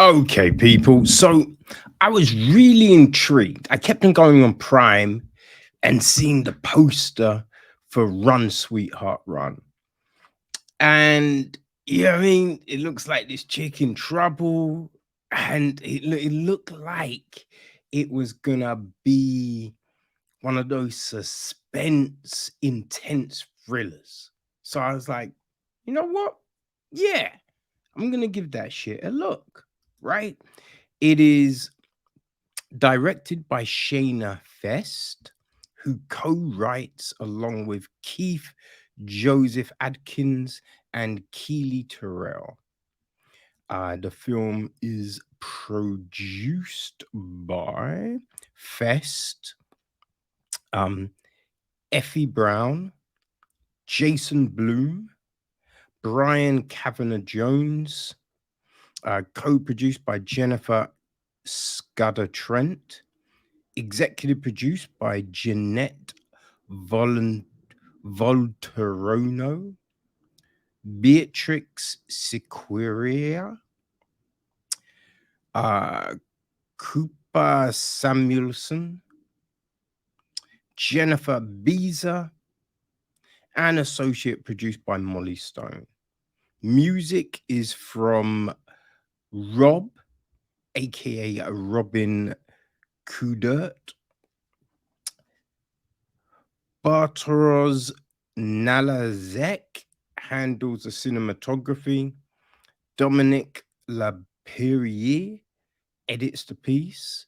Okay, people. So I was really intrigued. I kept on going on Prime and seeing the poster for Run, Sweetheart, Run. And yeah, I mean, it looks like this chick in trouble. And it looked like it was gonna be one of those suspense, intense thrillers. So I was like, you know what? Yeah, I'm gonna give that shit a look, right? It is directed by Shana Feste, who co-writes along with Keith Joseph Adkins and Kellee Terrell. The film is produced by Fest, um, Effie Brown, Jason Bloom, Brian Kavanagh Jones, co-produced by Jennifer Scudder Trent, executive produced by Jeanette Volterono, Beatrix Sequeira, uh, Cooper Samuelson, Jennifer Beezer, and associate produced by Molly Stone. Music is from Rob, aka Robin Kudert, Bartosz Nalazek handles the cinematography. Dominic Lapierre edits the piece.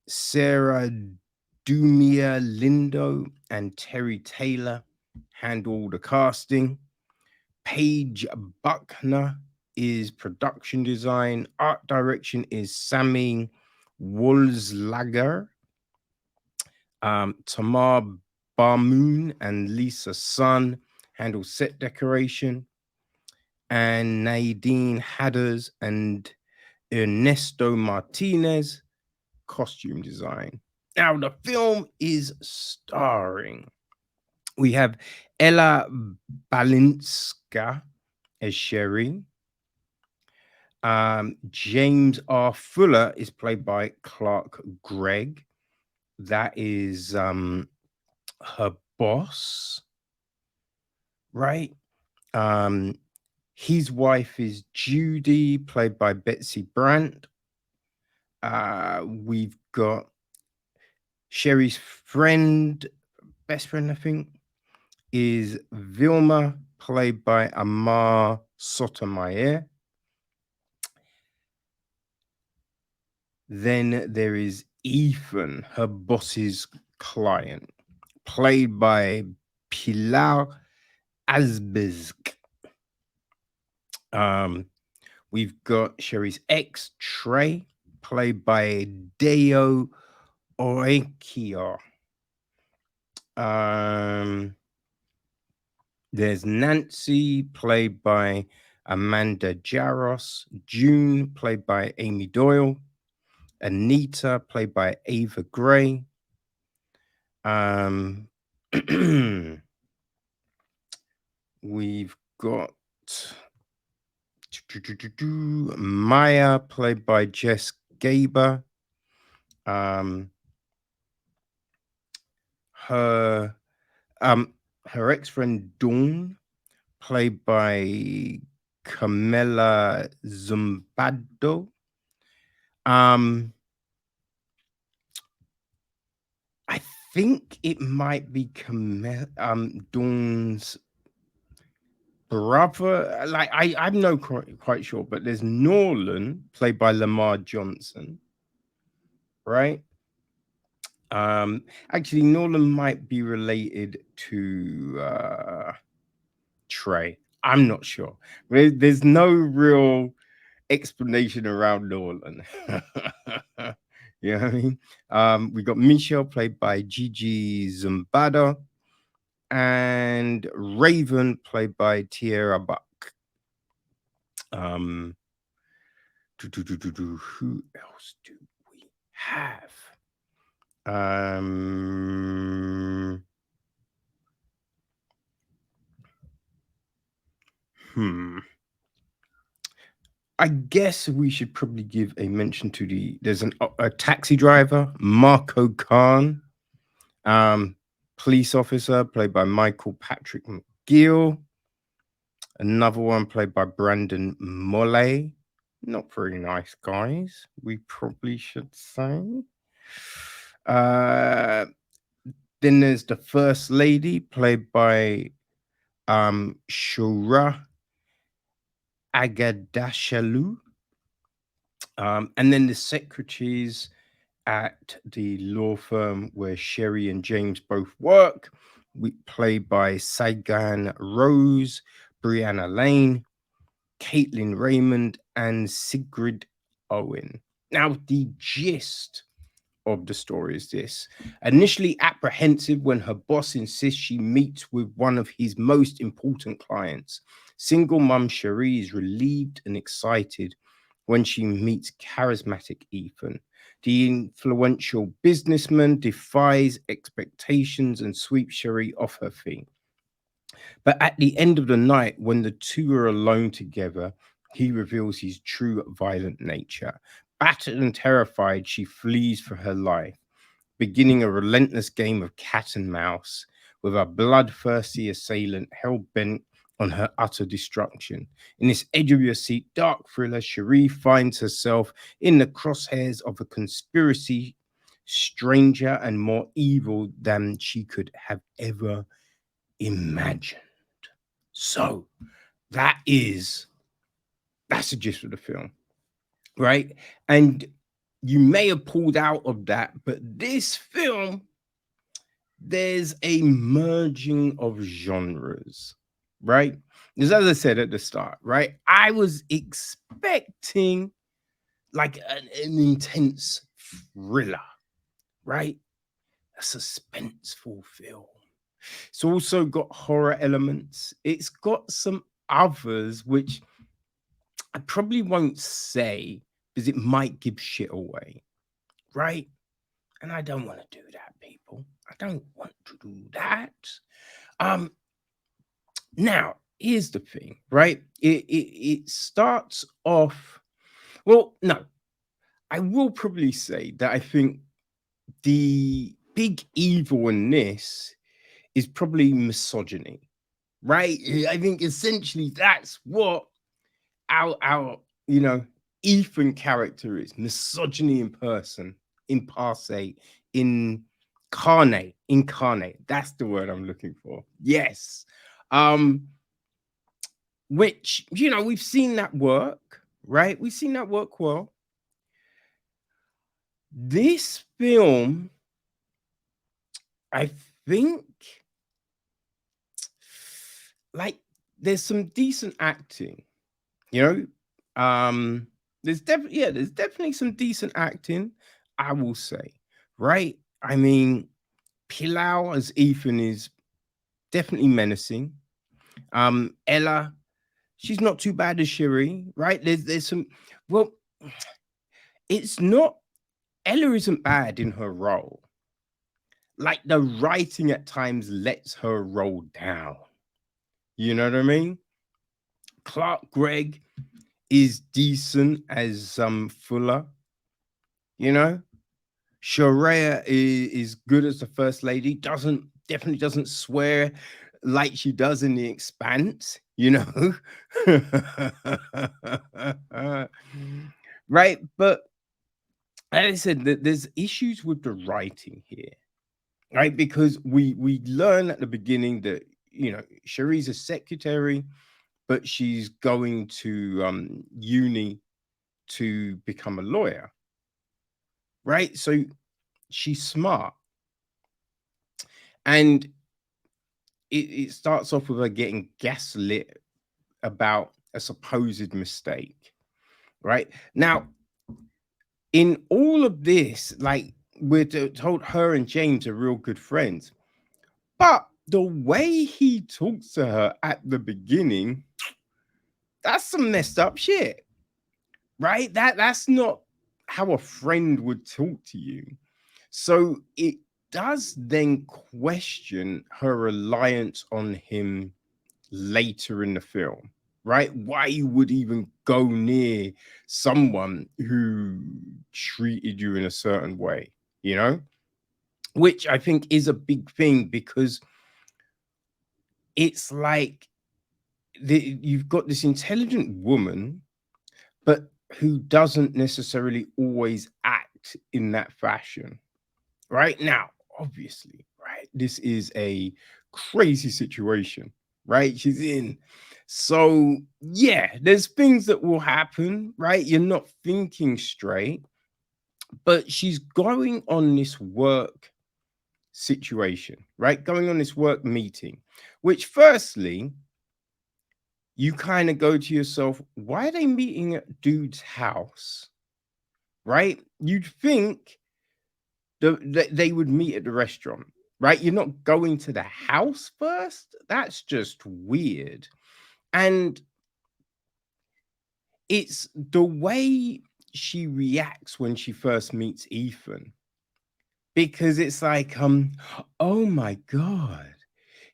Sarah Dumia Lindo and Terry Taylor handle the casting. Paige Buckner is production design. Art direction is Sammy Wolslager. Tamar Barmoon and Lisa Sun handle set decoration. And Nadine Hadders and Ernesto Martinez costume design. Now, the film is starring. We have Ella Balinska as Cherie. James R. Fuller is played by Clark Gregg. That is her boss, right? His wife is Judy, played by Betsy Brandt. We've got Cherie's best friend, I think, is Vilma, played by Amar Sotomayor. Then there is Ethan, her boss's client, played by Pilou Asbæk. We've got Cherie's ex, Trey, played by Deo Orekia. There's Nancy, played by Amanda Jaros. June, played by Amy Doyle. Anita, played by Ava Gray. We've got Maya, played by Jess Gaber. Her ex-friend Dawn, played by Camila Zumbado. I think it might be Dawn's brother. Like I'm no quite sure, but there's Norland, played by Lamar Johnson, right? Actually, Norland might be related to Trey. I'm not sure. There's no real explanation around Norland. You know what I mean? We got Michelle, played by Gigi Zumbada, and Raven, played by Tierra Buck. Who else do we have? I guess we should probably give a mention to there's a taxi driver, Marco Khan, um, police officer played by Michael Patrick McGill, another one played by Brandon Molley. Not very nice guys, we probably should say. Uh, then there's the first lady played by Shura Agadashalu. And then the secretaries at the law firm where Cherie and James both work, played by Sagan Rose, Brianna Lane, Caitlin Raymond, and Sigrid Owen. Now, the gist of the story is this: initially apprehensive when her boss insists she meets with one of his most important clients, single mum Cherie is relieved and excited when she meets charismatic Ethan. The influential businessman defies expectations and sweeps Cherie off her feet. But at the end of the night, when the two are alone together, he reveals his true violent nature. Battered and terrified, she flees for her life, beginning a relentless game of cat and mouse with a bloodthirsty assailant hell bent on her utter destruction. In this edge of your seat dark thriller, Cherie finds herself in the crosshairs of a conspiracy stranger and more evil than she could have ever imagined. So that's the gist of the film, right? And you may have pulled out of that, but this film, there's a merging of genres, right? Because as I said at the start, right, I was expecting like an intense thriller, right? A suspenseful film. It's also got horror elements. It's got some others which I probably won't say because it might give shit away, right? And I don't want to do that, people. I don't want to do that. Um, Now here's the thing, right? It starts off. Well, no, I will probably say that I think the big evil in this is probably misogyny, right? I think essentially that's what our Ethan character is: misogyny in person, in passe, incarnate. That's the word I'm looking for. Yes. Um, which we've seen that work, right? We've seen that work well. This film, I think, like, there's some decent acting, you know. There's definitely some decent acting, I will say, right? I mean, Pilou as Ethan is definitely menacing. Ella, she's not too bad as Cherie, right? There's some, well, it's not, Ella isn't bad in her role. Like, the writing at times lets her roll down. You know what I mean? Clark Gregg is decent as Fuller, you know. Cherie is good as the first lady, definitely doesn't swear like she does in The Expanse, you know. Right, but as I said, there's issues with the writing here, right? Because we learn at the beginning that Cherie's a secretary, but she's going to uni to become a lawyer, right? So she's smart, and it starts off with her getting gaslit about a supposed mistake, right? Now, in all of this, like, we're told her and James are real good friends, but the way he talks to her at the beginning, that's some messed up shit, right? That's not how a friend would talk to you. So it does then question her reliance on him later in the film. right? Why you would even go near someone who treated you in a certain way, you know? Which I think is a big thing because it's like you've got this intelligent woman, but who doesn't necessarily always act in that fashion. Right now, obviously, right? This is a crazy situation, right? She's in. So, yeah, there's things that will happen, right? You're not thinking straight, but she's going on this work situation, right? Going on this work meeting, which, firstly, you kind of go to yourself, why are they meeting at dude's house? Right? You'd think they would meet at the restaurant, right? You're not going to the house first. That's just weird. And it's the way she reacts when she first meets Ethan, because it's like, oh my God,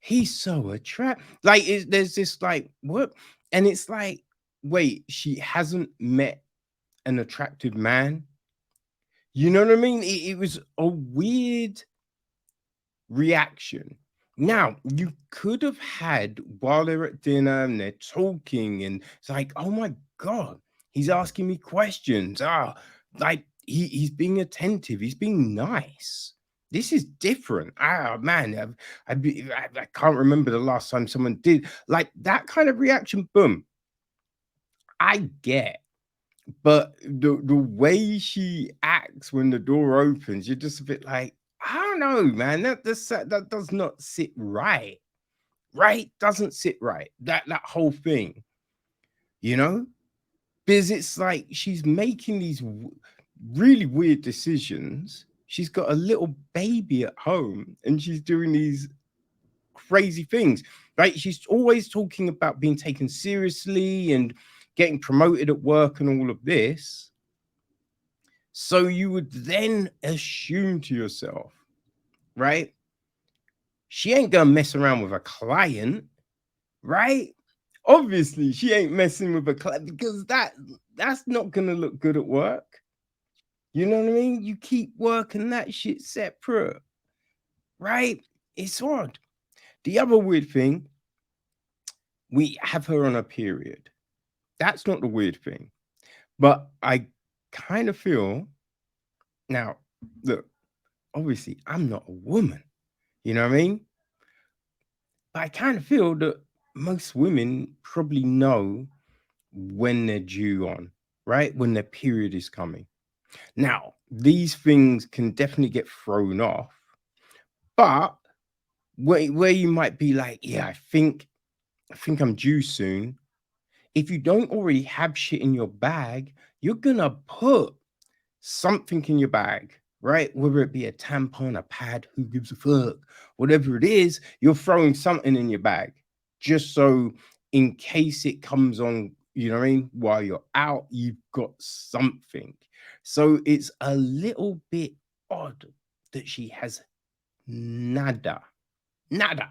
he's so attractive. Like, there's this, like, what? And it's like, wait, she hasn't met an attractive man. You know what I mean? It was a weird reaction. Now, you could have had while they're at dinner and they're talking, and it's like, oh my God, he's asking me questions. Like he's being attentive, he's being nice. This is different. Man, I can't remember the last time someone did like that kind of reaction. Boom. I get. But the way she acts when the door opens, you're just a bit like, I don't know, man. That does not sit right. Right? Doesn't sit right. That whole thing, you know? Because it's like she's making these really weird decisions. She's got a little baby at home and she's doing these crazy things. Right? She's always talking about being taken seriously and getting promoted at work and all of this. So you would then assume to yourself, right? She ain't gonna mess around with a client, right? Obviously, she ain't messing with a client because that's not gonna look good at work. You know what I mean? You keep working that shit separate, right? It's odd. The other weird thing, we have her on a period. That's not the weird thing. But I kind of feel now, look, obviously, I'm not a woman. You know what I mean? But I kind of feel that most women probably know when they're due on, right? When their period is coming. Now, these things can definitely get thrown off, but where you might be like, yeah, I think I'm due soon. If you don't already have shit in your bag, you're gonna put something in your bag, right? Whether it be a tampon, a pad, who gives a fuck, whatever it is, you're throwing something in your bag just so in case it comes on, you know what I mean? While you're out, you've got something. So it's a little bit odd that she has nada, nada,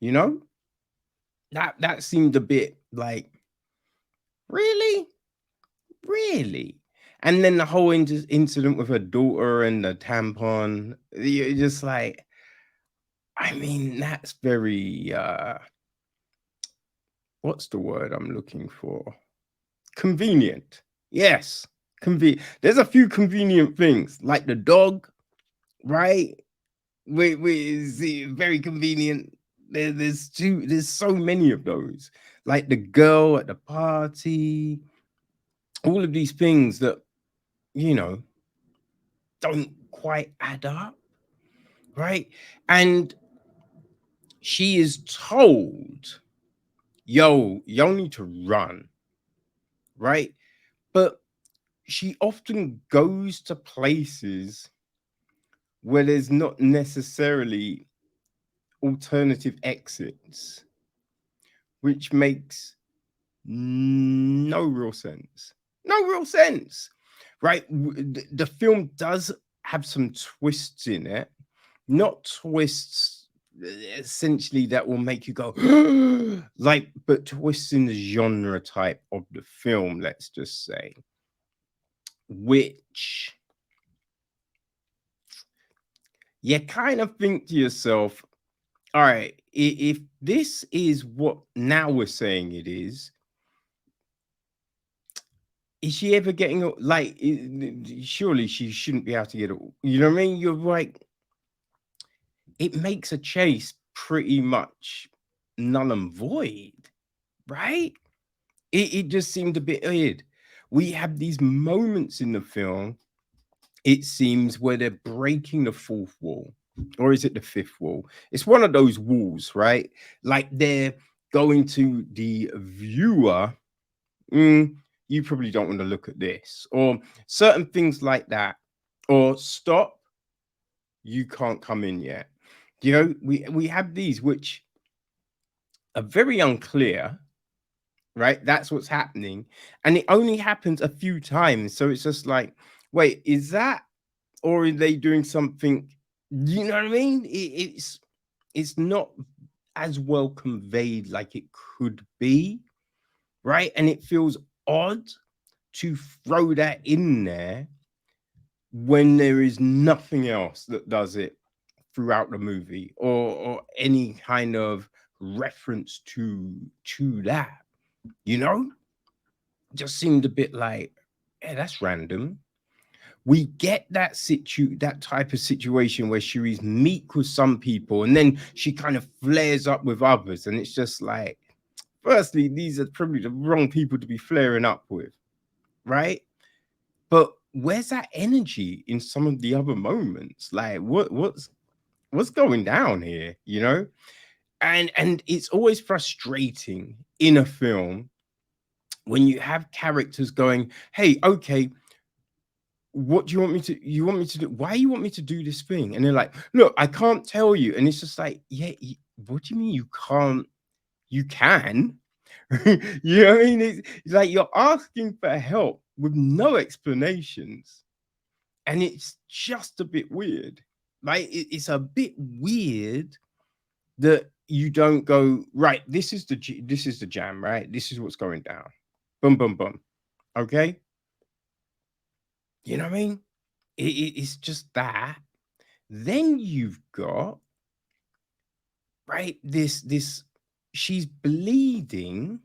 you know? That seemed a bit like, really? Really? And then the whole incident with her daughter and the tampon, you're just like, I mean, that's very, what's the word I'm looking for? Convenient. Yes, convenient. There's a few convenient things, like the dog, right? Is very convenient. There's so many of those. Like the girl at the party, all of these things that, you know, don't quite add up, right? And she is told, yo, y'all need to run, right? But she often goes to places where there's not necessarily alternative exits, which makes no real sense. No real sense, right? The film does have some twists in it, not twists essentially that will make you go like, but twists in the genre type of the film, let's just say, which you kind of think to yourself, all right, if this is what now we're saying it is she ever getting like? Surely she shouldn't be able to get it. You know what I mean? You're like, it makes a chase pretty much null and void, right? It just seemed a bit weird. We have these moments in the film, it seems, where they're breaking the fourth wall. Or is it the fifth wall? It's one of those walls, right? Like they're going to the viewer. You probably don't want to look at this, or certain things like that, or stop, you can't come in yet. You know, we have these which are very unclear, right? That's what's happening, and it only happens a few times. So it's just like, wait, is that, or are they doing something? You know what I mean? It's not as well conveyed like it could be, right? And it feels odd to throw that in there when there is nothing else that does it throughout the movie, or any kind of reference to that, you know. Just seemed a bit like, yeah, that's random. We get that type of situation where Cherie's meek with some people and then she kind of flares up with others, and it's just like, firstly, these are probably the wrong people to be flaring up with, right? But where's that energy in some of the other moments? Like, what's going down here, you know? And it's always frustrating in a film when you have characters going, hey, okay, what do you want me to, do? Why you want me to do this thing? And they're like, look, I can't tell you. And it's just like, yeah, what do you mean you can't? You can. You know what I mean? It's like you're asking for help with no explanations, and it's just a bit weird. Like, it's a bit weird that you don't go, right, this is the jam, right? This is what's going down. Boom, boom, boom. Okay. You know what I mean? It's just that. Then you've got, right, this she's bleeding,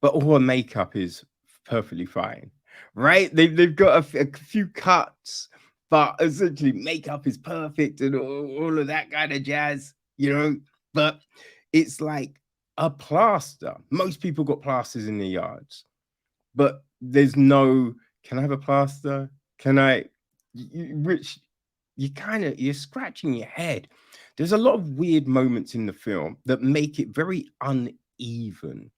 but all her makeup is perfectly fine, right? They've got a few cuts, but essentially makeup is perfect and all of that kind of jazz, you know. But it's like a plaster. Most people got plasters in their yards, but there's no, can I have a plaster? Can I? Which you're scratching your head. There's a lot of weird moments in the film that make it very uneven.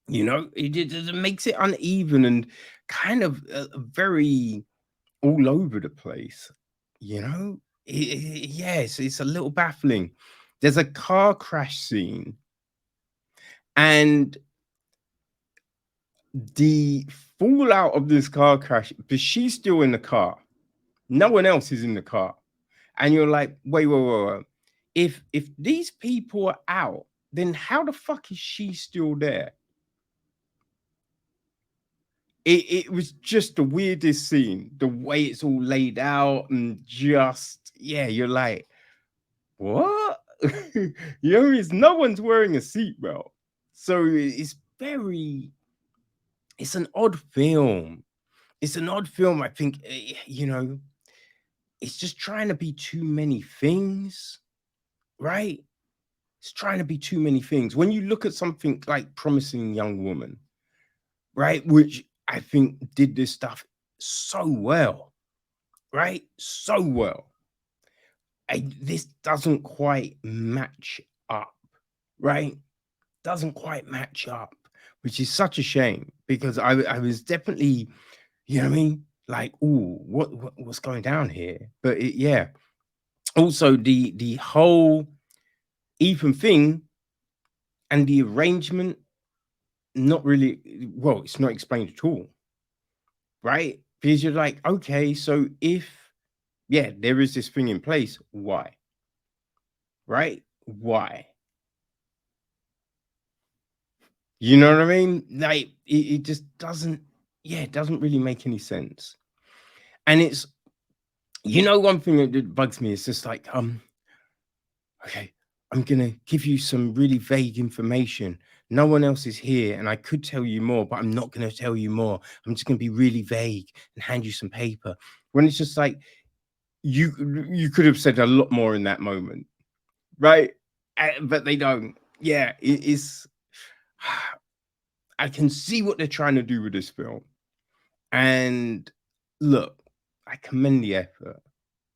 You know, it makes it uneven and kind of very all over the place. You know, yes, it's a little baffling. There's a car crash scene, and the fallout of this car crash, but she's still in the car. No one else is in the car. And you're like, wait. If these people are out, then how the fuck is she still there? It was just the weirdest scene, the way it's all laid out, and just, yeah, you're like, what? You know, it's no one's wearing a seatbelt. So it's an odd film. It's an odd film. I think, you know, it's just trying to be too many things, right? It's trying to be too many things. When you look at something like Promising Young Woman, right, which I think did this stuff so well, right? So well. This doesn't quite match up, right? Doesn't quite match up, which is such a shame, because I was definitely, you know what I mean? Like, ooh, what's going down here? But yeah. Also, the whole Ethan thing and the arrangement, not really, well, it's not explained at all, right? Because you're like, okay, so if, yeah, there is this thing in place, why? right? Why? You know what I mean? Like it just doesn't, yeah, it doesn't really make any sense. And it's, one thing that bugs me is just like, okay, I'm gonna give you some really vague information. No one else is here, and I could tell you more, but I'm not gonna tell you more. I'm just gonna be really vague and hand you some paper. When it's just like you could have said a lot more in that moment, right? But they don't. Yeah, it is. I can see what they're trying to do with this film, and look, I commend the effort.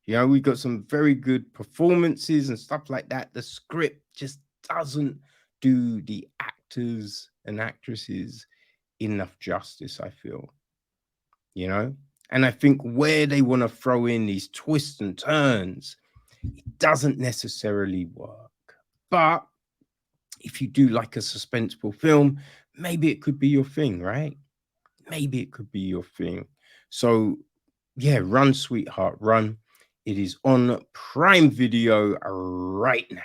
We got some very good performances and stuff like that. The script just doesn't do the actors and actresses enough justice, I feel, you know? And I think where they want to throw in these twists and turns, it doesn't necessarily work. But if you do like a suspenseful film, maybe it could be your thing, right? Maybe it could be your thing. So yeah, Run, Sweetheart, Run. It is on Prime Video right now.